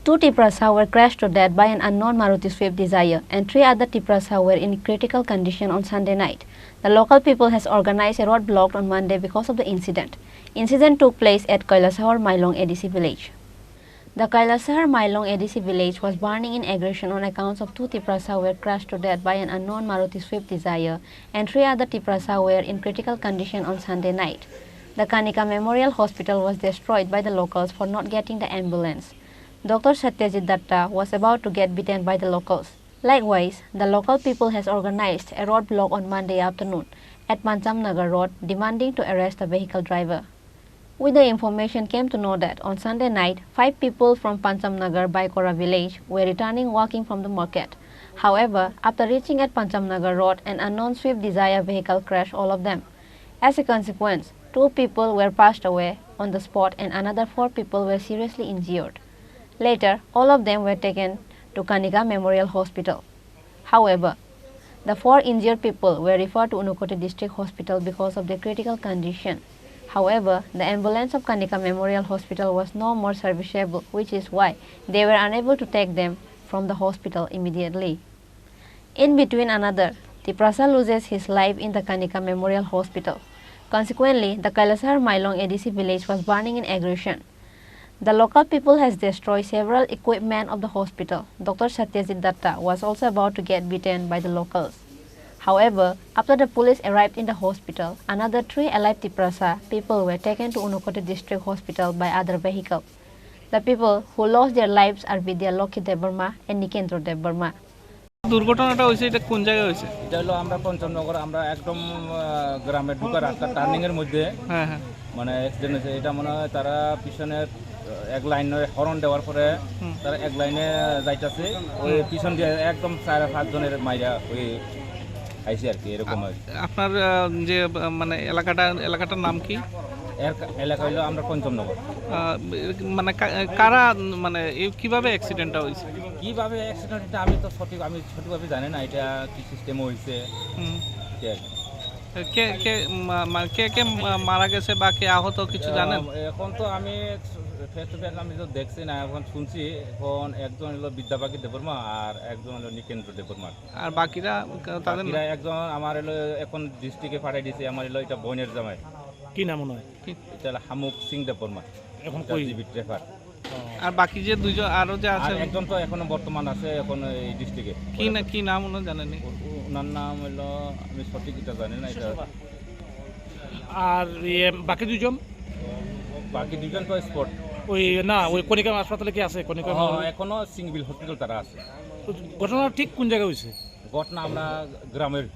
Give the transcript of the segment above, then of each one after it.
Two Tiprasa were crashed to death by an unknown Maruti Swift Dzire, and three other Tiprasa were in critical condition on Sunday night. The local people has organized a road blocked on Monday because of the incident. Incident took place at Kailasahar Mailong ADC village. The Kailasahar Mailong ADC village was burning in aggression on accounts of two Tiprasa were crushed to death by an unknown Maruti Swift Dzire, and three other Tiprasa were in critical condition on Sunday night. The Kanika Memorial Hospital was destroyed by the locals for not getting the ambulance. Dr. Satyajit Datta was about to get beaten by the locals. Likewise, the local people has organized a roadblock on Monday afternoon at Panchamnagar Road, demanding to arrest the vehicle driver. With the information came to know that on Sunday night, 5 people from Panchamnagar Baikora village were returning walking from the market. However, after reaching at Panchamnagar Road, an unknown Swift Dzire vehicle crashed all of them. As a consequence, 2 people were passed away on the spot and another 4 people were seriously injured. Later, all of them were taken to Kanika Memorial Hospital. However, the 4 injured people were referred to Unukoti District Hospital because of their critical condition. However, the ambulance of Kanika Memorial Hospital was no more serviceable, which is why they were unable to take them from the hospital immediately. In between another, Tiprasa loses his life in the Kanika Memorial Hospital. Consequently, the Kailasahar Mailong ADC village was burning in aggression. The local people has destroyed several equipment of the hospital. Dr. Satyajit Datta was also about to get beaten by the locals. However, after the police arrived in the hospital, another 3 alive Tiprasa people were taken to Unukoti District Hospital by other vehicle. The people who lost their lives are Vidya Lokhi Debarma and Nikendra Debarma. দুর্ঘটনাটা হয়েছে এটা কোন জায়গায় হয়েছে? এটা হলো আমরা পঞ্চমনগর, আমরা একদম গ্রামের ঢুকার রাস্তা টার্নিং এর মধ্যে মানে অ্যাক্সিডেন্ট হয়েছে। এটা মনে হয় তারা পিছনে এক লাইনে হর্ন দেওয়ার পরে তারা এক লাইনে যাইতেছে, ওই পিছন দিয়ে একদম 4-5 জনের মাইরা ওই আইসি আর কি, এরকম। আপনার যে মানে এলাকাটার নাম কি? এলাকা হইলো আমরা পঞ্চমনগর। মানে কারা মানে কিভাবে অ্যাক্সিডেন্টটা হয়েছে? কিভাবে অ্যাক্সিডেন্টটা আমি সঠিকভাবে জানি না, এটা কি সিস্টেম হয়েছে। কে কে কে কে মারা গেছে বা কে আহত কিছু জানেন? এখন তো আমি ফেস টু ফেস আমি তো দেখছি না, এখন শুনছি। এখন একজন হলো বিদ্যাবাগী দেববর্মা আর একজন হলো নিকেন্দ্র দেববর্মা। আর বাকিরা তাদের একজন আমার হলো এখন ডিস্ট্রিক্টে পাঠাই দিয়েছে, আমার হলো এটা বোনের জামাই। কি নাম মনে হয়? এটা হলো হামুক সিং দেববর্মা, এখন রেফার। আর বাকি যে দুইজন আরো যে আছে, একজন তো এখনো বর্তমান আছে এখন এই ডিস্ট্রিক্টে। কি নাম ওনার জানেননি? ওনার নাম হলো আমি সঠিক এটা জানি না এটা। আর বাকি দুজন তো স্পট ওই না ওই কনিকা হাসপাতালে কি আছে? কনিকা এখনো সিঙ্গল হসপিটাল তারা আছে। ঘটনা ঠিক কোন জায়গায় হয়েছে? ঘটনা আমরা গ্রামের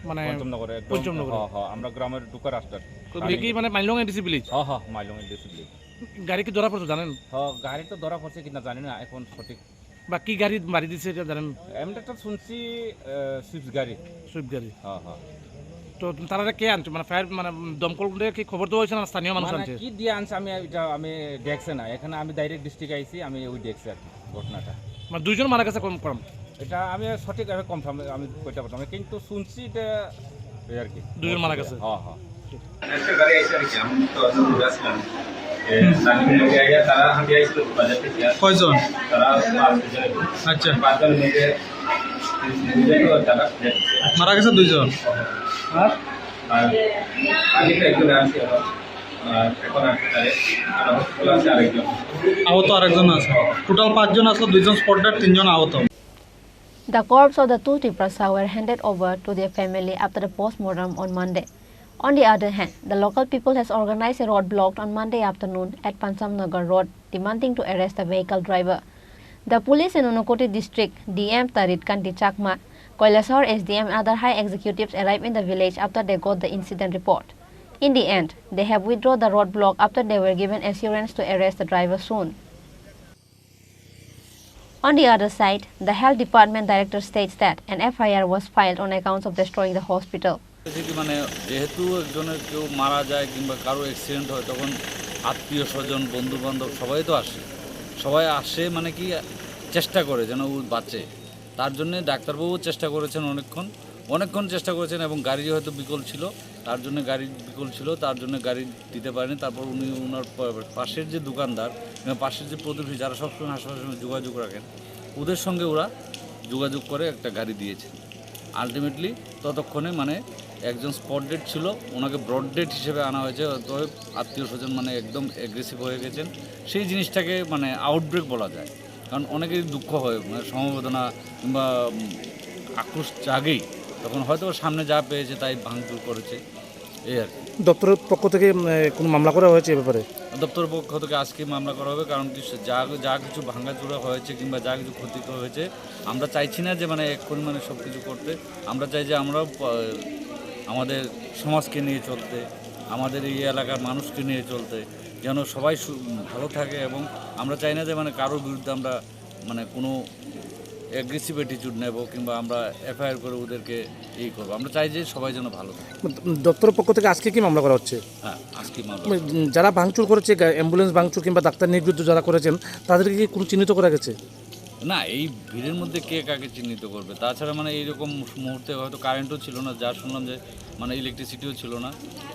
মানে পঞ্চমনগরে, আমরা গ্রামের ঢুকার রাস্তা কি মানে Mailong ADC village. Mailong ADC village. গাড়ি কি ধরা পড়ছে জানেন? গাড়ি তো ধরা পড়ছে কিনা জানি না এখন সঠিক। বা কি গাড়ি মারি দিচ্ছে এটা জানেন? এমনি একটা শুনছি সুইফট গাড়ি। তো তারা কে আনছে মানে ফায়ার মানে দমকল কি খবর দেওয়া হয়েছে না স্থানীয় মানুষ আনছে? কি দিয়ে আনছে আমি দেখছি না, এখানে আমি ডাইরেক্ট ডিস্ট্রিক্টে আইছি, আমি ওই দেখছি আর কি ঘটনাটা। মানে 2 জন মারা গেছে কনফার্ম? এটা আমি সঠিকভাবে কনফার্ম আমি কইতে পারতাম না, কিন্তু শুনছি এটা আর কি 2 জন মারা গেছে। একটা গাড়ি আইছে আর কি, আমি তো আসলে আসলাম সামনে থেকে আইয়া তারা হাঁটি আইছিল বাজার থেকে। কয়জন? তারা 5 জন। আচ্ছা, 5 জনের মধ্যে তারা মারা গেছে 2 জন। আর আরেকটা একজন আছে, এখন আসলে আরেকজন আহত আরেকজন আছে। টোটাল 5 জন আছে, 2 জন স্পট ডেড, 3 জন আহত। The corpses of the 2 Tiprasa were handed over to their family after the post-mortem on Monday. On the other hand, the local people has organized a roadblock on Monday afternoon at Panchamnagar Road, demanding to arrest the vehicle driver. The police in Unukoti district, DM Tarit Kanti Chakma, Kailasahar SDM and other high executives arrived in the village after they got the incident report. In the end, they have withdrawn the roadblock after they were given assurance to arrest the driver soon. On the other side, the health department director states that an FIR was filed on accounts of destroying the hospital. মানে যেহেতু একজনের কেউ মারা যায় কিংবা কারো accident হয়, তখন আত্মীয় স্বজন বন্ধু বান্ধব সবাই আসে মানে কি চেষ্টা করে যেন ও বাঁচে। তার জন্যে ডাক্তারবাবু চেষ্টা করেছেন অনেকক্ষণ চেষ্টা করেছেন, এবং গাড়ি হয়তো বিকল ছিল তার জন্য গাড়ি বিকল ছিল, তার জন্য গাড়ি দিতে পারেনি। তারপর উনি ওনার পাশের যে দোকানদার, পাশের যে প্রতিবেশী যারা সবসময় হাসপাতালের সঙ্গে যোগাযোগ রাখেন, ওদের সঙ্গে ওরা যোগাযোগ করে একটা গাড়ি দিয়েছে। আলটিমেটলি ততক্ষণে মানে একজন স্পট ডেড ছিল, ওনাকে ব্রড ডেড হিসেবে আনা হয়েছে। অতএব আত্মীয় স্বজন মানে একদম অ্যাগ্রেসিভ হয়ে গেছেন। সেই জিনিসটাকে মানে আউটব্রেক বলা যায়, কারণ অনেকেরই দুঃখ হয়, মানে সমবেদনা কিংবা আক্রোশ জাগেই, তখন হয়তো সামনে যা পেয়েছে তাই ভাঙচুর করেছে, এই আর কি। দপ্তরের পক্ষ থেকে কোনো মামলা করা হয়েছে এ ব্যাপারে? দপ্তরের পক্ষ থেকে আজকে মামলা করা হবে, কারণ যা কিছু ভাঙাচোরা হয়েছে কিংবা যা কিছু ক্ষতি হয়েছে, আমরা চাইছি না যে মানে এক্ষুনি মানে সব কিছু করতে। আমরা চাই যে আমরাও আমাদের সমাজকে নিয়ে চলতে, আমাদের এই এলাকার মানুষকে নিয়ে চলতে, যেন সবাই ভালো থাকে। এবং আমরা চাই না যে মানে কারোর বিরুদ্ধে আমরা মানে কোনো অ্যাগ্রেসিভ অ্যাটিটিউড নেব কিংবা আমরা এফআইআর করে ওদেরকে এই করবো। আমরা চাই যে সবাই যেন ভালো থাকে। দপ্তরের পক্ষ থেকে আজকে কি মামলা করা হচ্ছে? হ্যাঁ, আজকে মামলা। যারা ভাঙচুর করেছে, অ্যাম্বুলেন্স ভাঙচুর কিংবা ডাক্তার নিগৃহীত যারা করেছেন, তাদেরকে কি কোনো চিহ্নিত করা গেছে? না, এই ভিড়ের মধ্যে কে কাকে চিহ্নিত করবে? তাছাড়া মানে এইরকম মুহূর্তে হয়তো কারেন্টও ছিল না, যা শুনলাম যে মানে ইলেকট্রিসিটিও ছিল না,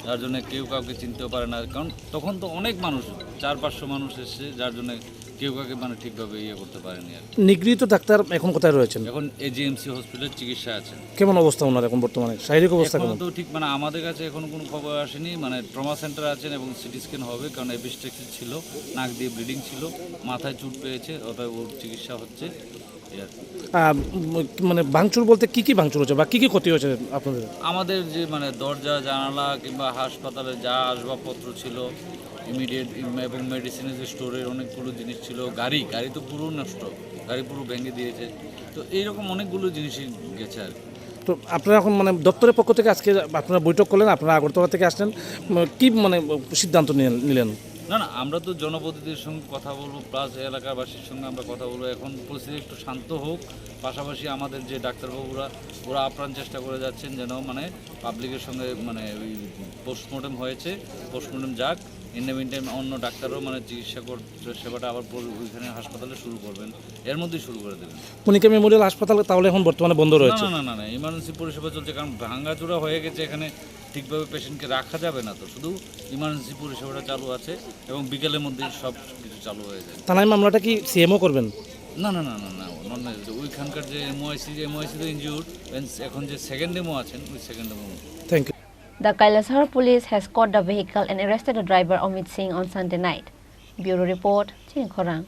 যার জন্য কেউ কাউকে চিনতেও পারে না। কারণ তখন তো অনেক মানুষ, 400-500 মানুষ এসছে, যার জন্য কেউ কাউকে মানে ঠিকভাবে ইয়ে করতে পারেনি আর কি। নিগৃহীত ডাক্তার এখন কোথায় রয়েছেন? এখন এজিএমসি হসপিটালে চিকিৎসা আছেন। কেমন অবস্থা ওনার এখন বর্তমানে, শারীরিক অবস্থা এখন কেমন? তো ঠিক মানে আমাদের কাছে এখনো কোনো খবর আসেনি। মানে ট্রমা সেন্টার আছেন এবং সিটি স্ক্যান হবে, কারণ এপিস্টেক্সিস ছিল, নাক দিয়ে ব্লিডিং ছিল, মাথায় চোট পেয়েছে, অতএব ওর চিকিৎসা হচ্ছে। মানে ভাঙচুর বলতে কি কি ভাঙচুর হচ্ছে বা কি কি ক্ষতি হয়েছে আপনাদের? আমাদের যে মানে দরজা জানালা কিংবা হাসপাতালে যা আসবাবপত্র ছিল, ইমিডিয়েট এবং মেডিসিনের যে স্টোরের অনেকগুলো জিনিস ছিল, গাড়ি তো পুরো নষ্ট, গাড়ি পুরো ভেঙে দিয়েছে। তো এইরকম অনেকগুলো জিনিসই গেছে আর কি। তো আপনারা এখন মানে দপ্তরের পক্ষ থেকে আজকে আপনারা বৈঠক করলেন, আপনারা আগরতলা থেকে আসলেন, কি মানে সিদ্ধান্ত নিলেন? না, আমরা তো জনপ্রতিনিধির সঙ্গে কথা বলবো, প্লাস এলাকাবাসীর সঙ্গে আমরা কথা বলবো। এখন পরিস্থিতি একটু শান্ত হোক, পাশাপাশি আমাদের যে ডাক্তারবাবুরা ওরা আপ্রাণ চেষ্টা করে যাচ্ছেন যেন মানে পাবলিকের সঙ্গে মানে ওই পোস্টমর্টম হয়েছে, পোস্টমর্টম যাক। ইন দ্য মিন টাইম অন্য ডাক্তারও মানে চিকিৎসা সেবাটা আবার ওইখানে হাসপাতালে শুরু করবেন, এর মধ্যেই শুরু করে দেবেন। কণিকা মেমোরিয়াল হাসপাতাল তাহলে এখন বর্তমানে বন্ধ রয়েছে? না, ইমার্জেন্সি পরিষেবা চলছে, কারণ ভাঙাচোরা হয়ে গেছে, এখানে ঠিকভাবে পেশেন্টকে রাখা যাবে না। তো শুধু ইমার্জেন্সি পরিষেবাটা চালু আছে এবং বিকেলের মধ্যেই সব কিছু চালু হয়ে যায়। থানায় মামলাটা কি সিএমও করবেন? না, ওইখানকার যে এমওআইসি তো ইনজিউর্ড, এখন যে সেকেন্ড এমও আছেন ওই second MO. Thank you. The Kailasahar police has caught the vehicle and arrested the driver Omit Singh on Sunday night. Bureau report, Chini Khorang.